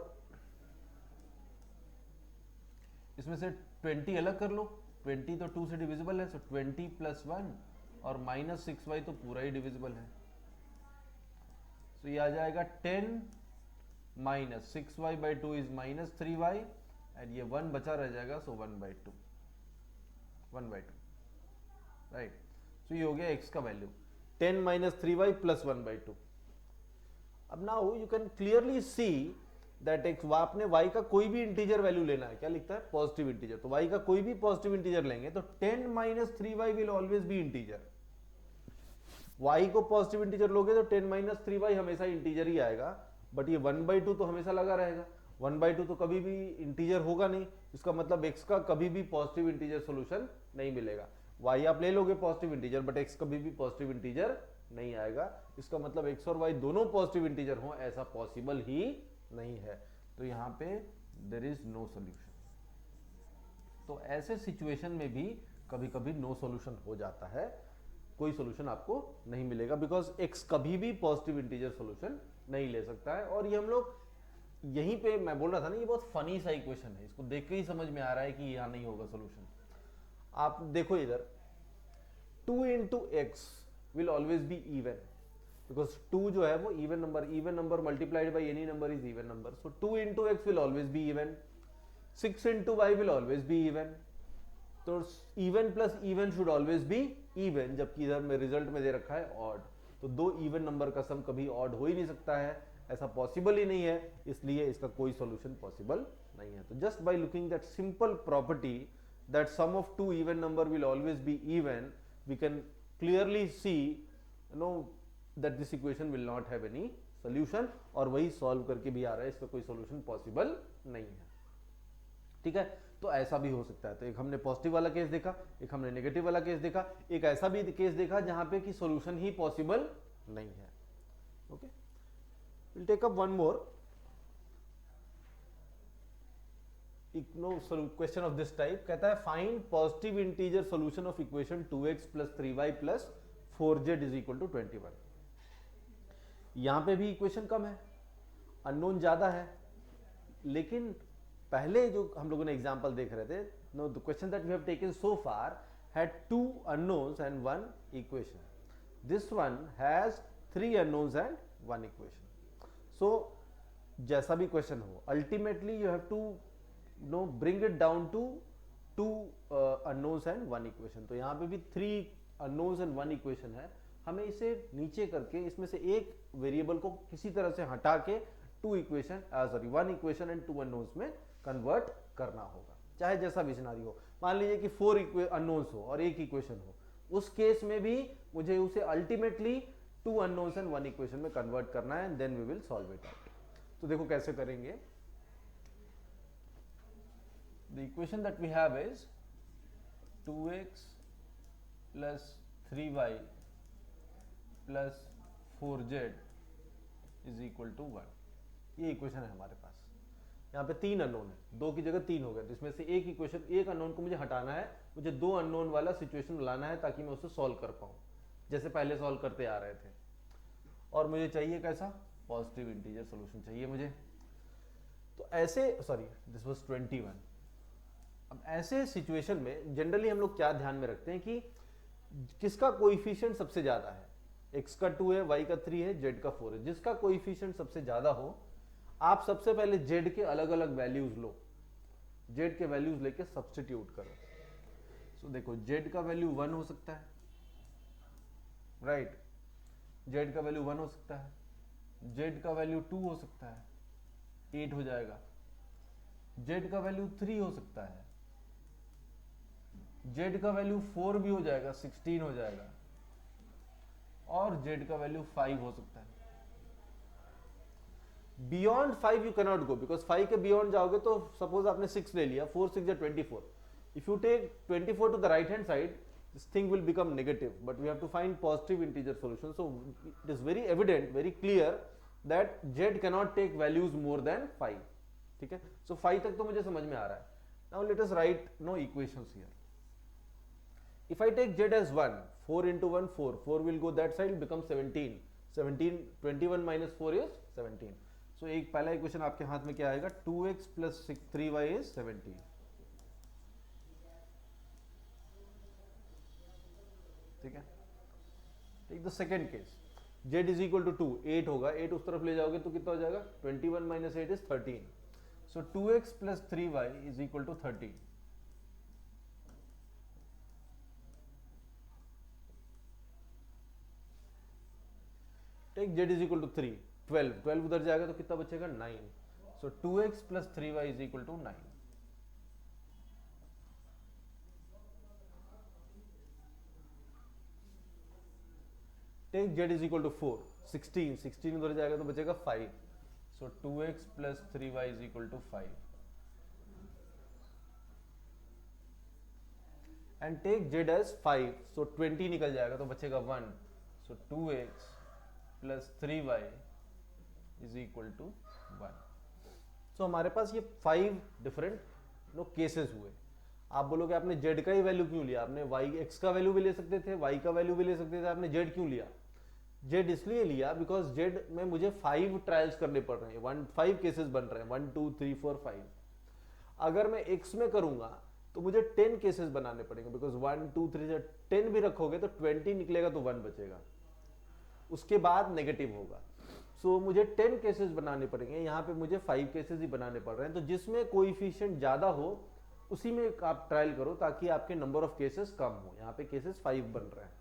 इसमें से 20 अलग कर लो, 20 तो 2 से डिविजिबल है, सो 20 + 1 और माइनस 6y तो पूरा ही डिविजिबल है। सो ये आ जाएगा 10 - 6y/2 इज -3y, एंड ये 1 बचा रह जाएगा, सो 1/2, 1/2, राइट। सो ये हो गया x का वैल्यू, 10 - 3y + 1/2। अब now you can clearly see that x, आपने y का कोई भी इंटीजर वैल्यू लेना है, क्या लिखता है? Positive integer. तो y का कोई भी पॉजिटिव इंटीजर लेंगे तो 10 - 3y will always B integer. y को पॉजिटिव इंटीजर लोगे तो 10 - 3y हमेशा इंटीजर ही आएगा, बट ये 1/2 तो हमेशा लगा रहेगा। 1/2 तो कभी भी इंटीजर होगा नहीं, इसका मतलब x का कभी भी पॉजिटिव इंटीजर सॉल्यूशन नहीं मिलेगा। y आप ले लोगे पॉजिटिव इंटीजर, बट x कभी भी पॉजिटिव इंटीजर नहीं आएगा। इसका मतलब x और y दोनों पॉजिटिव इंटीजर हो, ऐसा पॉसिबल ही नहीं है। तो यहाँ पे देयर इज नो सॉल्यूशन। तो ऐसे सिचुएशन में भी कभी कभी नो सॉल्यूशन हो जाता है, कोई सॉल्यूशन आपको नहीं मिलेगा, बिकॉज x कभी भी पॉजिटिव इंटीजर सॉल्यूशन नहीं ले सकता है। और ये हम लोग यहीं पे मैं बोल रहा था ना, ये बहुत फनी सा इक्वेशन है, इसको देख के ही समझ में आ रहा है कि यहाँ नहीं होगा सॉल्यूशन। आप देखो इधर 2 into x will always be even because 2 जो है वो even number multiplied by any number is even number, so 2 into x will always be even, 6 into y will always be even, तो even plus even should always be even, जबकि इधर में result में दे रखा है odd, तो दो even number का सम कभी odd हो ही नहीं सकता है, ऐसा पॉसिबल ही नहीं है, इसलिए इसका कोई सॉल्यूशन पॉसिबल नहीं है। तो just by looking that simple property that sum of two even number will always be even, we can clearly see no that this equation will not have any solution, और वही solve करके भी आ रहा है, इसका कोई सोल्यूशन पॉसिबल नहीं है। ठीक है, तो ऐसा भी हो सकता है। तो एक हमने पॉजिटिव वाला केस देखा, एक हमने नेगेटिव वाला केस देखा, एक ऐसा भी केस देखा जहां पे कि सॉल्यूशन ही पॉसिबल नहीं है। Okay, will take up one more question of this type. कहता है find positive integer solution of equation 2x + 3y + 4z = 21। यहां पे भी इक्वेशन कम है, अननोन ज्यादा है, लेकिन पहले जो हम लोगों ने एग्जांपल देख रहे थे, know the question that we have taken so far had 2 unknowns and 1 equation, this one has 3 unknowns and 1 equation. So जैसा भी क्वेश्चन हो, ultimately you have to no bring it down to 2 unknowns and 1 equation. तो यहाँ पे भी 3 unknowns and 1 equation है, हमें इसे नीचे करके इसमें से एक वेरिएबल को किसी तरह से हटा के 1 इक्वेशन एंड 2 अननोन्स में कन्वर्ट करना होगा, चाहे जैसा भी सिनारी हो। मान लीजिए कि 4 अननोन्स हो और एक इक्वेशन हो, उस केस में भी मुझे उसे अल्टीमेटली 2 अननोन्स एंड 1 इक्वेशन में कन्वर्ट करना है, then we will solve it out. तो देखो कैसे करेंगे। The equation that we have is 2x + 3y + 4z = 1। ये इक्वेशन है हमारे पास। यहाँ पे 3 अननोन है, 2 की जगह 3 हो गए, जिसमें से एक इक्वेशन, एक अननोन को मुझे हटाना है, मुझे 2 अननोन वाला सिचुएशन लाना है ताकि मैं उसे सॉल्व कर पाऊं, जैसे पहले सॉल्व करते आ रहे थे। और मुझे चाहिए कैसा, पॉजिटिव इंटीजर सॉल्यूशन चाहिए मुझे। तो ऐसे, सॉरी दिस वाज 21। अब ऐसे सिचुएशन में जनरली हम लोग क्या ध्यान में रखते हैं कि किसका कोएफिशिएंट सबसे ज्यादा है, x का 2 है, y का 3 है, z का 4 है। जिसका कोएफिशिएंट सबसे ज्यादा हो, आप सबसे पहले z के अलग अलग वैल्यूज लो, z के वैल्यूज लेके सब्स्टिट्यूट करो। सो देखो z का वैल्यू 1 हो सकता है, राइट, z का वैल्यू 1 हो सकता है, z का वैल्यू 2 हो सकता है, 8 हो जाएगा, z का वैल्यू 3 हो सकता है, z का वैल्यू 4 भी हो जाएगा, 16 हो जाएगा, और z का वैल्यू 5 हो सकता है। Beyond 5 you cannot go, because 5 के बियॉन्ड जाओगे तो सपोज आपने 6 ले लिया, 4 6 24, if you take 24 to the right hand side, this thing will become negative, but we have to find positive integer solution. So it is very evident, very clear that z cannot take values more than 5. ठीक है, so 5 तक तो मुझे समझ में आ रहा है। Now let us write no equations here. If I take z as 1, 4 into 1 4, 4 will go that side, become 17, 21 minus 4 is 17. So एक पहला इक्वेशन आपके हाथ में क्या आएगा, 2x plus 3y is 17. ठीक है, take the second case, z is equal to 2, 8 होगा, 8 उस तरफ ले जाओगे तो कितना हो जाएगा, 21 minus 8 is 13. So 2x plus 3y is equal to 13. Take z is equal to 3, 12 उधर जाएगा तो कितना बचेगा, 9. So 2x plus 3y is equal to 9. Take z is equal to 4, 16 उधर जाएगा तो बचेगा 5. So 2x plus 3y is equal to 5. And take z as 5, so 20 निकल जाएगा तो बचेगा 1. So 2x plus 3y is equal to 1. So हमारे पास ये 5 डिफरेंट केसेस हुए। आप बोलोगे आपने z का ही वैल्यू क्यों लिया, आपने x का वैल्यू भी ले सकते थे, y का वैल्यू भी ले सकते थे, आपने z क्यों लिया? z इसलिए लिया बिकॉज z में मुझे 5 ट्रायल्स करने पड़ रहे हैं, 5 केसेस बन रहे हैं, 1 2 3 4 5। अगर मैं x में करूंगा तो मुझे 10 केसेस बनाने पड़ेंगे, बिकॉज 1 2 3 से 10 भी रखोगे तो 20 निकलेगा तो 1 बचेगा, उसके बाद नेगेटिव होगा। सो मुझे 10 केसेस बनाने पड़ेंगे, यहाँ पे मुझे 5 केसेस ही बनाने पड़ रहे हैं। तो जिसमें कोएफिशिएंट ज्यादा हो उसी में आप ट्रायल करो ताकि आपके नंबर ऑफ केसेस कम हो। यहाँ पे केसेस 5 बन रहे हैं।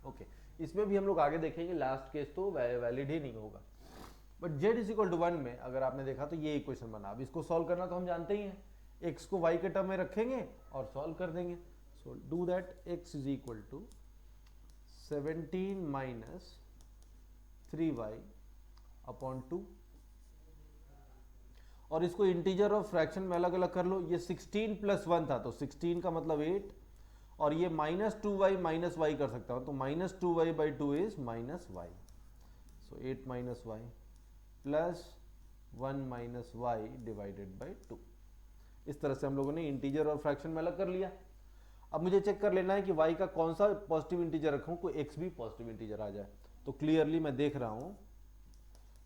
ओके, इसमें भी हम लोग आगे देखेंगे, लास्ट केस तो वैलिड ही नहीं होगा। But z is equal to 1 में अगर आपने देखा तो ये इक्वेशन बना। अब इसको सॉल्व करना तो हम जानते ही हैं, x को y के टर्म में रखेंगे और सॉल्व कर देंगे। So do that, x is equal to 17 minus 3y upon 2, और इसको इंटीजर और फ्रैक्शन में अलग अलग कर लो। ये 16 प्लस 1 था तो 16 का मतलब 8, और ये माइनस 2y माइनस वाई कर सकता हूं तो minus 2y by 2 is minus Y. So 8 minus Y plus 1 minus Y divided by 2। इस तरह से हम लोगों ने इंटीजर और फ्रैक्शन में अलग कर लिया। अब मुझे चेक कर लेना है कि y का कौन सा पॉजिटिव इंटीजर रखूं, कोई x भी पॉजिटिव इंटीजर आ जाए। तो क्लियरली मैं देख रहा हूं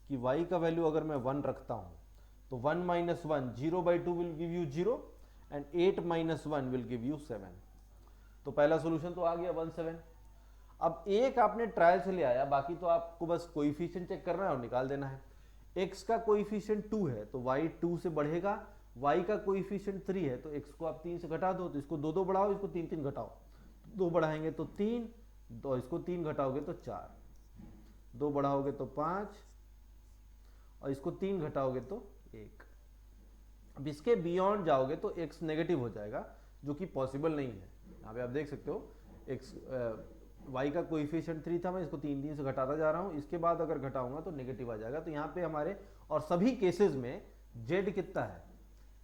कि y का वैल्यू अगर मैं 1 रखता हूं तो 1 minus 1 0 by 2 will give you 0 and 8 minus 1 will give you 7। तो पहला सोल्यूशन तो आ गया 1 7। अब एक आपने ट्रायल से ले आया, बाकी तो आपको बस कोएफिशिएंट चेक करना है और निकाल देना है। x का कोएफिशिएंट 2 है तो y 2 से बढ़ेगा, y का कोएफिशिएंट 3 है तो x को आप 3 से घटा दो, तो इसको 2 2 बढ़ाओ, इसको 3 3 घटाओ। 2 बढ़ाएंगे तो 3, तो इसको 3 घटाओगे तो 4, 2 बढ़ाओगे तो 5, और इसको 3 घटाओगे तो 1। अब इसके बियॉन्ड जाओगे तो x नेगेटिव हो जाएगा, जो कि पॉसिबल नहीं है। यहाँ पे आप देख सकते हो x y का कोएफिशिएंट 3 था, मैं इसको 3 3 से घटाता जा रहा हूँ, इसके बाद अगर घटाऊंगा तो नेगेटिव आ जाएगा। तो यहाँ पे हमारे और सभी केसेस में z कितना है,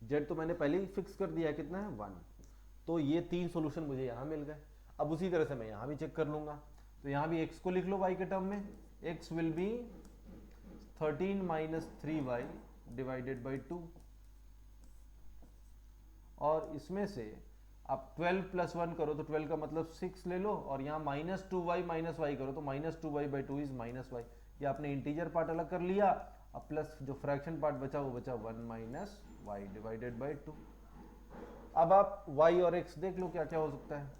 z तो मैंने पहले ही फिक्स कर दिया है, कितना है 1। तो ये 3 सोल्यूशन मुझे यहाँ मिल गए। अब उसी तरह से मैं यहाँ भी चेक कर लूंगा, तो यहाँ भी x को लिख लो y के टर्म में, x will be 13 minus 3y divided by 2, और इसमें से आप 12 प्लस 1 करो तो 12 का मतलब 6 ले लो, और यहाँ माइनस 2y माइनस वाई करो तो minus 2y by 2 is minus Y. ये आपने इंटीजर पार्ट अलग कर लिया। अब प्लस जो फ्रैक्शन पार्ट बचा वो बचा 1 माइनस वाई डिवाइडेड बाई 2। अब आप y और x देख लो क्या क्या हो सकता है।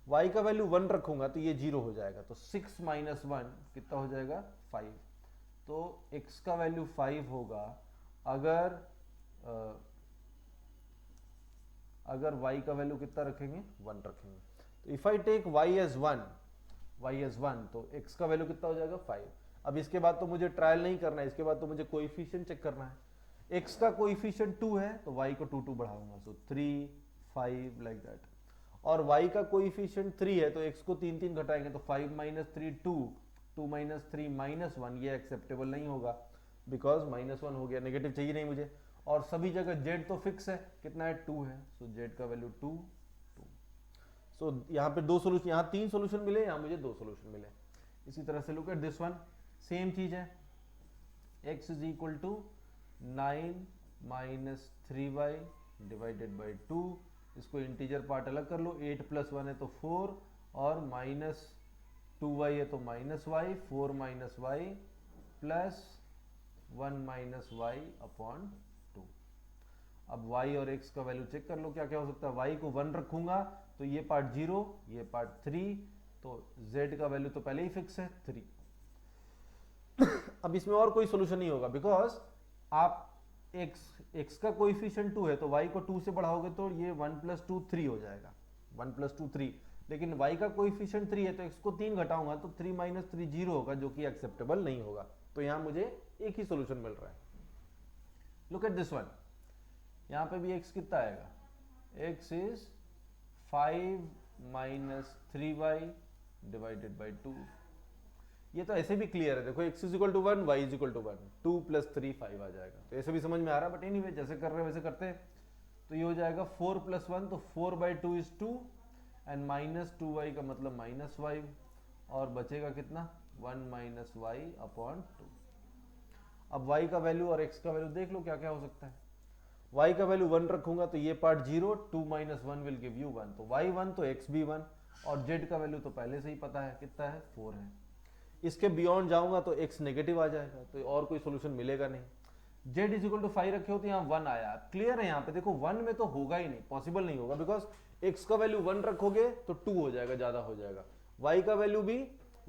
y का वैल्यू 1 रखूंगा तो ये 0 हो जाएगा, तो 6 माइनस 1 कितना हो जाएगा 5। तो x का वैल्यू 5 होगा अगर y का वैल्यू कितना रखेंगे 1 रखेंगे। तो if I take y as 1 तो x का वैल्यू कितना हो जाएगा 5। अब इसके बाद तो मुझे ट्रायल नहीं करना है, इसके बाद तो मुझे कोएफिशिएंट चेक करना है। x का कोएफिशिएंट 2 है तो y को 2 2 बढ़ाऊंगा, सो 3 5 लाइक दैट। और y का कोएफिशिएंट 3 है तो x को 3 3 घटाएंगे तो 5 माइनस 3 2, 2 माइनस 3 माइनस 1, ये एक्सेप्टेबल नहीं होगा बिकॉज माइनस 1 हो गया, नेगेटिव चाहिए नहीं मुझे। और सभी जगह z तो फिक्स है, कितना है 2 है, सो z का वैल्यू 2 2। सो यहाँ पे 2 सोल्यूशन, यहाँ 3 सोल्यूशन मिले, यहाँ मुझे 2 सोल्यूशन मिले। इसी तरह से look at this one, same चीज है, x is equal to 9 minus 3y divided by 2। इसको इंटीजर पार्ट अलग कर लो, 8 प्लस 1 है तो 4, और माइनस 2y है तो minus Y, 4 minus Y plus 1 minus Y upon 2। अब y और x का वैल्यू चेक कर लो क्या क्या हो सकता है। y को 1 रखूंगा तो ये पार्ट 0, ये पार्ट 3, तो z का वैल्यू तो पहले ही फिक्स है 3। अब इसमें और कोई सोल्यूशन नहीं होगा बिकॉज आप x का कोएफिशिएंट 2 है तो y को 2 से बढ़ाओगे तो ये 1 प्लस 2 3 हो जाएगा, 1 प्लस 2 3। लेकिन y का कोएफिशिएंट 3 है तो x को 3 घटाऊंगा तो 3 माइनस 3 0 होगा, जो कि एक्सेप्टेबल नहीं होगा। तो यहां मुझे एक ही सोल्यूशन मिल रहा है। लुक एट दिस वन, यहां पे भी x कितना आएगा, x is 5 minus 3y divided by 2। ये तो ऐसे भी क्लियर है, देखो x is equal to 1, y is equal to 1, 2 plus 3 5 आ जाएगा। तो ऐसे भी समझ में आ रहा है, बट एनीवे जैसे कर रहे हैं वैसे करते हैं। तो ये हो जाएगा 4 प्लस 1, तो 4 by 2 is 2, and minus 2y का मतलब माइनस 5, और बचेगा कितना 1 माइनस वाई अपॉन 2। अब y का वैल्यू और x का वैल्यू देख लो क्या क्या हो सकता है। y का वैल्यू 1 रखूंगा तो ये part 0, 2 minus 1 will give you 1, तो y 1 तो x भी 1, और z का वैल्यू तो पहले से ही पता है कितना है 4 है। इसके बियॉन्ड जाऊंगा तो x नेगेटिव आ जाएगा, तो और कोई सोल्यूशन मिलेगा नहीं। z इज इक्वल टू 5 रखे हो तो यहाँ 1 आया, क्लियर है। यहाँ पे देखो 1 में तो होगा ही नहीं, पॉसिबल नहीं होगा, बिकॉज x का वैल्यू 1 रखोगे तो 2 हो जाएगा, ज्यादा हो जाएगा, y का वैल्यू भी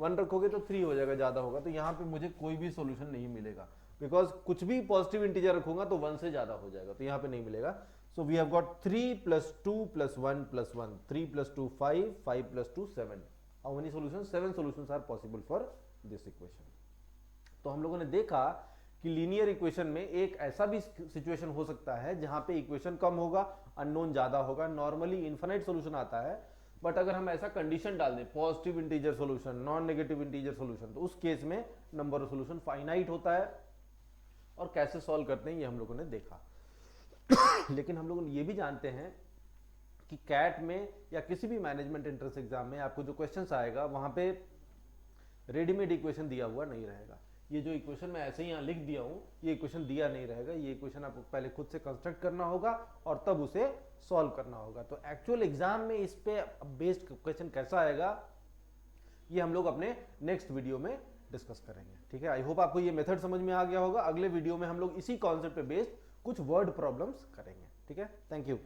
1 रखोगे तो 3 हो जाएगा, ज्यादा होगा, तो यहाँ पे मुझे कोई भी सोल्यूशन नहीं मिलेगा, बिकॉज कुछ भी पॉजिटिव इंटीजर रखूंगा तो 1 से ज्यादा हो जाएगा, तो यहाँ पे नहीं मिलेगा। So we have got 3 + 2 + 1 + 1, 3 + 2 5, 5 + 2 7। How many solutions? 7 solutions are possible for this equation. तो हम लोगों ने देखा कि लीनियर इक्वेशन में एक ऐसा भी सिचुएशन हो सकता है जहां पे इक्वेशन कम होगा, अननोन ज्यादा होगा, नॉर्मली इनफाइनाइट सॉल्यूशन आता है, बट अगर हम ऐसा कंडीशन डाल दें, positive integer solution, non negative integer solution, तो उस केस में नंबर ऑफ सॉल्यूशन फाइनाइट होता है। और कैसे सॉल्व करते हैं ये हम लोगों ने देखा। लेकिन हम लोग ये भी जानते हैं कि कैट में या किसी भी मैनेजमेंट एंट्रेंस एग्जाम में आपको जो क्वेश्चंस आएगा वहां पे रेडीमेड इक्वेशन दिया हुआ नहीं रहेगा। ये जो इक्वेशन मैं ऐसे ही यहाँ लिख दिया हूँ, ये इक्वेशन दिया नहीं रहेगा, ये इक्वेशन आपको पहले खुद से कंस्ट्रक्ट करना होगा और तब उसे सॉल्व करना होगा। तो एक्चुअल एग्जाम में इस पे बेस्ड क्वेश्चन कैसा आएगा ये हम लोग अपने नेक्स्ट वीडियो में डिस्कस करेंगे, ठीक है। आई होप आपको ये मेथड समझ में आ गया होगा। अगले वीडियो में हम लोग इसी कॉन्सेप्ट पे बेस्ड कुछ वर्ड प्रॉब्लम्स करेंगे, ठीक है। Thank you.